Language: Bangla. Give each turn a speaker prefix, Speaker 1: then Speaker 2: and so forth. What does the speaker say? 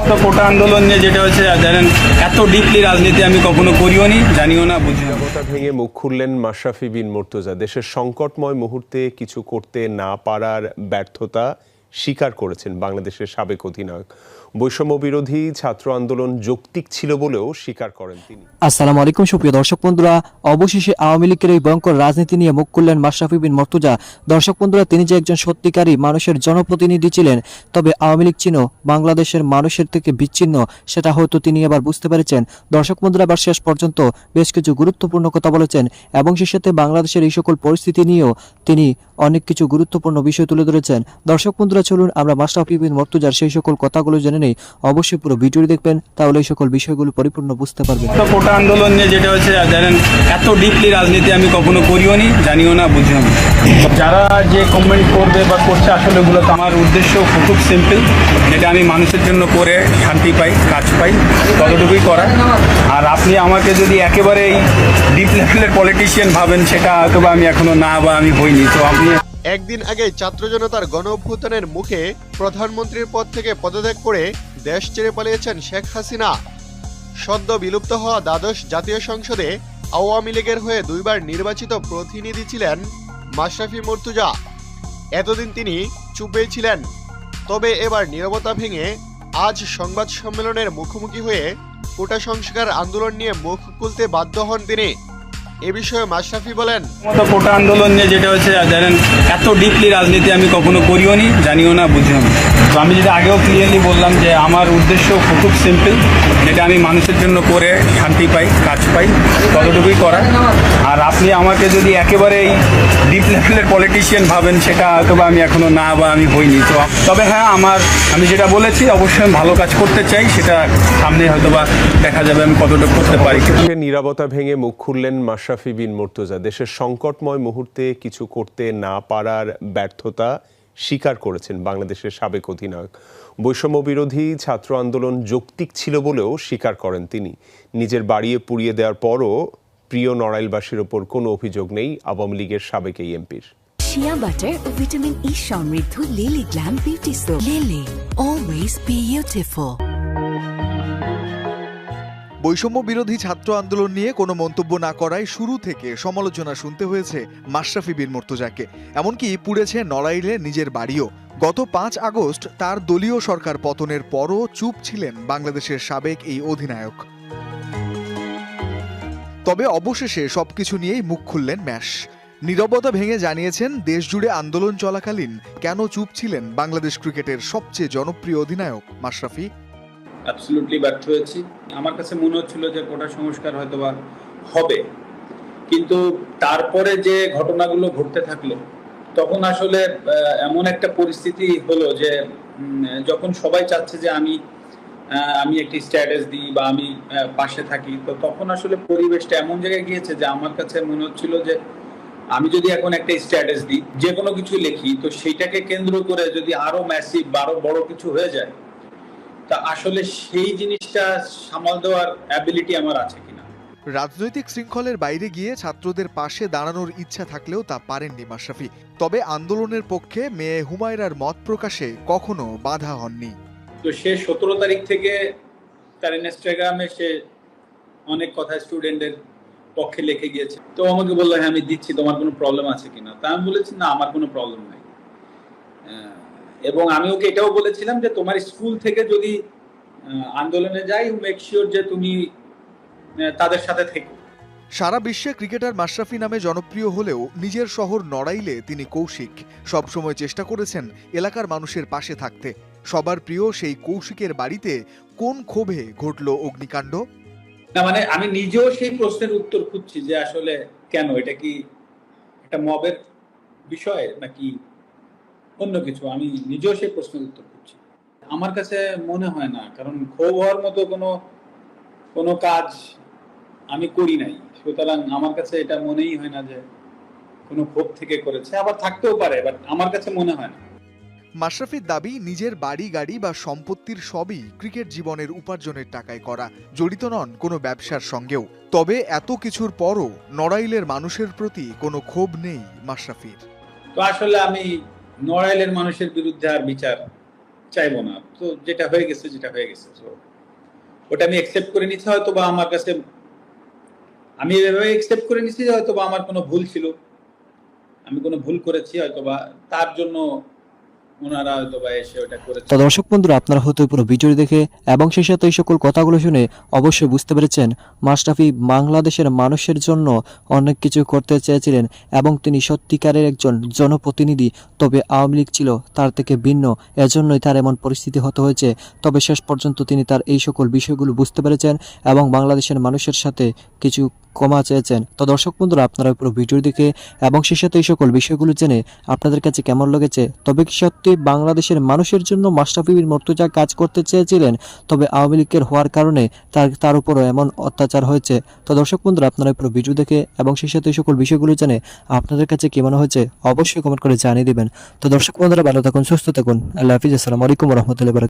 Speaker 1: তো কোটা আন্দোলন নিয়ে যেটা হচ্ছে জানেন, এত ডিপলি রাজনীতি আমি কখনো করিও নি, জানিও না, বুঝিও না।
Speaker 2: কথা ভেঙে মুখ খুললেন মাশরাফি বিন মুর্তজা। দেশের সংকটময় মুহূর্তে কিছু করতে না পারার ব্যর্থতা স্বীকার করেছেন বাংলাদেশের সাবেক অধিনায়ক। বৈষম্য বিরোধী ছাত্র আন্দোলন যৌক্তিক ছিল বলেও স্বীকার করেন তিনি।
Speaker 3: আসসালামু আলাইকুম সুপ্রিয় দর্শক বন্ধুরা, অবশেষে আওয়ামী লীগের এই ভয়ঙ্কর রাজনীতি নিয়ে মুখ খুললেন মাশরাফি বিন মুর্তজা। দর্শক বন্ধুরা, তিনি যে একজন সত্যিকারী মানুষের জনপ্রতিনিধি ছিলেন, তবে আওয়ামী লীগ ছিল বাংলাদেশের মানুষের থেকে বিচ্ছিন্ন, সেটা হয়তো তিনি এবার বুঝতে পেরেছেন। দর্শক বন্ধুরা, এবার শেষ পর্যন্ত বেশ কিছু গুরুত্বপূর্ণ কথা বলেছেন এবং সেই সাথে বাংলাদেশের এই সকল পরিস্থিতি নিয়েও তিনি অনেক কিছু গুরুত্বপূর্ণ বিষয় তুলে ধরেছেন। দর্শক বন্ধুরা, চলুন আমরা মাশরাফি বিন মুর্তজার সেই সকল কথাগুলো জেনে নেই। অবশ্যই পুরো ভিডিওটি দেখবেন, তাহলে এই সকল বিষয়গুলো পরিপূর্ণ বুঝতে পারবেন।
Speaker 1: তো কোটা আন্দোলন নিয়ে যেটা হচ্ছে জানেন, এত ডিপলি রাজনীতি আমি কখনো করিও নি, জানিও না, বুঝিও না। যারা যে কমেন্ট করবে বা করছে, আসলে ওগুলো তো আমার উদ্দেশ্য খুব সিম্পল, যেটা আমি মানুষের জন্য করে শান্তি পাই, কাজ পাই, ততটুকুই করা। আর আপনি আমাকে যদি একেবারে এই ডিপ লেভেলের পলিটিশিয়ান ভাবেন, সেটা হয়তো বা আমি এখনো না বা আমি হইনি। তো আপনি
Speaker 4: একদিন আগে ছাত্র জনতার গণ অভ্যুত্থানের মুখে প্রধানমন্ত্রীর পদ থেকে পদত্যাগ করে দেশ ছেড়ে পালিয়েছেন শেখ হাসিনা। সদ্য বিলুপ্ত হওয়া দ্বাদশ জাতীয় সংসদে আওয়ামী লীগের হয়ে দুইবার নির্বাচিত প্রতিনিধি ছিলেন মাশরাফি মুর্তজা। এতদিন তিনি চুপেই ছিলেন, তবে এবার নীরবতা ভেঙে আজ সংবাদ সম্মেলনের মুখোমুখি হয়ে কোটা সংস্কার আন্দোলন নিয়ে মুখ খুলতে বাধ্য হন তিনি। এ বিষয়ে মাশরাফি বলেন,
Speaker 1: কোটা আন্দোলন নিয়ে যেটা হচ্ছে জানেন, এত ডিপলি রাজনীতি আমি কখনো করিও নি, জানিও না, বুঝিও না। তো আমি যেটা আগেও ক্লিয়ারলি বললাম যে আমার উদ্দেশ্য খুব সিম্পল, যেটা আমি মানুষের জন্য করে শান্তি পাই, কাজ পাই, ততটুকুই করা। আর আপনি আমাকে যদি একেবারে এই ডিপ লেভেলের পলিটিশিয়ান ভাবেন, সেটা হয়তো বা আমি এখনো না বা আমি হইনি। তো তবে হ্যাঁ, আমি যেটা বলেছি, অবশ্যই আমি ভালো কাজ করতে চাই, সেটা সামনে হয়তো বা দেখা যাবে আমি কতটুকু করতে পারি।
Speaker 2: নীরবতা ভেঙে মুখ খুললেন মাশরাফি বিন মুর্তজা। দেশের সংকটময় মুহূর্তে কিছু করতে না পারার ব্যর্থতা স্বীকার করেছেন বাংলাদেশের সাবেক অধিনায়ক। বৈষম্য বিরোধী ছাত্র আন্দোলন যৌক্তিক ছিল বলেও স্বীকার করেন তিনি। নিজের বাড়িয়ে পুড়িয়ে দেওয়ার পরও প্রিয় নড়াইলবাসীর ওপর কোনো অভিযোগ নেই আওয়ামী লীগের সাবেক এই এমপির।
Speaker 5: শিয়া বাটার ও ভিটামিন ই সমৃদ্ধ lily glam beauty soap. Lily, always beautiful.
Speaker 6: বৈষম্য বিরোধী ছাত্র আন্দোলন নিয়ে কোনো মন্তব্য না করায় শুরু থেকে সমালোচনা শুনতে হয়েছে মাশরাফি বিন মুর্তজাকে। এমনকি পুড়েছে নড়াইলে নিজের বাড়িও। গত ৫ আগস্ট তার দলীয় সরকার পতনের পরও চুপ ছিলেন বাংলাদেশের সাবেক এই অধিনায়ক। তবে অবশেষে সবকিছু নিয়েই মুখ খুললেন ম্যাশ। নীরবতা ভেঙে জানিয়েছেন দেশজুড়ে আন্দোলন চলাকালীন কেন চুপ ছিলেন বাংলাদেশ ক্রিকেটের সবচেয়ে জনপ্রিয় অধিনায়ক মাশরাফি।
Speaker 1: অ্যাবসলিউটলি ব্যর্থ হয়েছি। আমার কাছে মনে হচ্ছিল যে কোটা সংস্কার হয়তো বা হবে, কিন্তু তারপরে যে ঘটনাগুলো ঘটতে থাকলো, তখন আসলে এমন একটা পরিস্থিতি হলো যে যখন সবাই চাচ্ছে যে আমি একটি স্ট্যাটাস দিই বা আমি পাশে থাকি, তো তখন আসলে পরিবেশটা এমন জায়গায় গিয়েছে যে আমার কাছে মনে হচ্ছিল যে আমি যদি এখন একটা স্ট্যাটাস দিই, যে কোনো কিছু লিখি, তো সেইটাকে কেন্দ্র করে যদি আরো ম্যাসিভ বা আরো বড় কিছু হয়ে যায়, তা আসলে সেই জিনিসটা সামাল দেওয়ার অ্যাবিলিটি আমার আছে কিনা।
Speaker 6: রাজনৈতিক শৃঙ্খলের বাইরে গিয়ে ছাত্রদের পাশে দাঁড়ানোর ইচ্ছা থাকলেও তা পারেননি মাশরাফি। তবে আন্দোলনের পক্ষে মেয়ে হুমায়রার মত প্রকাশে কখনো বাধা হননি।
Speaker 1: তো সে 17 তারিখ থেকে তার ইনস্টাগ্রামে সে অনেক কথা স্টুডেন্টদের পক্ষে লিখে গিয়েছে। তো আমাকে বললো, হ্যাঁ আমি দিচ্ছি, তোমার কোনো প্রবলেম আছে কিনা। তা আমি বলেছি, না আমার কোনো প্রবলেম নাই। এবং আমি ওকে এটাও বলেছিলাম যে তোমার স্কুল থেকে যদি আন্দোলনে যাই, মেক শিওর যে তুমি তাদের সাথে থেকো।
Speaker 6: সারা বিশ্বে ক্রিকেটার মাশরাফি নামে জনপ্রিয় হলেও নিজের শহর নড়াইলে তিনি কৌশিক। সবসময় চেষ্টা করেছেন এলাকার মানুষের পাশে থাকতে। সবার প্রিয় সেই কৌশিকের বাড়িতে কোন ক্ষোভে ঘটল অগ্নিকাণ্ড?
Speaker 1: না মানে আমি নিজেও সেই প্রশ্নের উত্তর খুঁজছি যে আসলে কেন, এটা কি একটা মবের বিষয় নাকি অন্য কিছু, আমি নিজেও সেই প্রশ্নের উত্তর খুঁজছি। আমার কাছে মনে হয় না, কারণ ক্ষোভ হওয়ার মতো কোনো কাজ আমি করি নাই, সুতরাং আমার কাছে এটা মনেই হয় না যে কোনো ক্ষোভ থেকে করেছে। আবার থাকতেও পারে, বাট আমার কাছে মনে হয় না।
Speaker 6: মাশরাফির দাবি, নিজের বাড়ি গাড়ি বা সম্পত্তির সবই ক্রিকেট জীবনের উপার্জনের টাকায় করা, জড়িত নন কোনো ব্যবসার সঙ্গেও। তবে এত কিছুর পরও নড়াইলের মানুষের প্রতি কোনো ক্ষোভ নেই মাশরাফির।
Speaker 1: তো আসলে আমি নড়াইলের মানুষের বিরুদ্ধে আর বিচার চাইবো না। তো যেটা হয়ে গেছে তো ওটা আমি অ্যাকসেপ্ট করে নিচ্ছি, হয়তো বা আমার কাছে আমি এভাবে অ্যাকসেপ্ট করে নিচ্ছি যে হয়তো বা আমার কোনো ভুল ছিল, আমি কোনো ভুল করেছি, হয়তো বা তার জন্য ওনারা হয়তো বা এসে ওটা করেছে।
Speaker 3: তো দর্শক বন্ধুরা, আপনারা হয়তো পুরো ভিডিওটি দেখে এবং সেই সাথে এই সকল কথাগুলো শুনে অবশ্যই বুঝতে পেরেছেন মাশরাফি বাংলাদেশের মানুষের জন্য অনেক কিছু করতে চেয়েছিলেন এবং তিনি সত্যিকারের একজন জনপ্রতিনিধি। তবে আওয়ামী লীগ ছিল তার থেকে ভিন্ন, এজন্যই তার এমন পরিস্থিতি হতে হয়েছে। তবে শেষ পর্যন্ত তিনি তার এই সকল বিষয়গুলো বুঝতে পেরেছেন এবং বাংলাদেশের মানুষের সাথে কিছু ক্ষমা চেয়েছেন। তো দর্শক বন্ধুরা, আপনারা পুরো ভিডিও দেখে এবং সেই সাথে এই সকল বিষয়গুলো জেনে আপনাদের কাছে কেমন লেগেছে? তবে কি সত্যি বাংলাদেশের মানুষের জন্য মাশরাফি বিন মুর্তজা কাজ করতে চেয়েছিলেন, তবে আওয়ামী লীগের হওয়ার কারণে তার উপরও এমন অত্যাচার হয়েছে? তো দর্শক বন্ধুরা, আপনারা পুরো ভিডিও দেখে এবং সেই সাথে এই সকল বিষয়গুলো জেনে আপনাদের কাছে কি মনে হয়েছে অবশ্যই কমেন্ট করে জানিয়ে দিবেন। তো দর্শক বন্ধুরা, ভালো থাকুন, সুস্থ থাকুন, আল্লাহ হাফিজ, আসসালামু আলাইকুম রহমতুল্লাহ।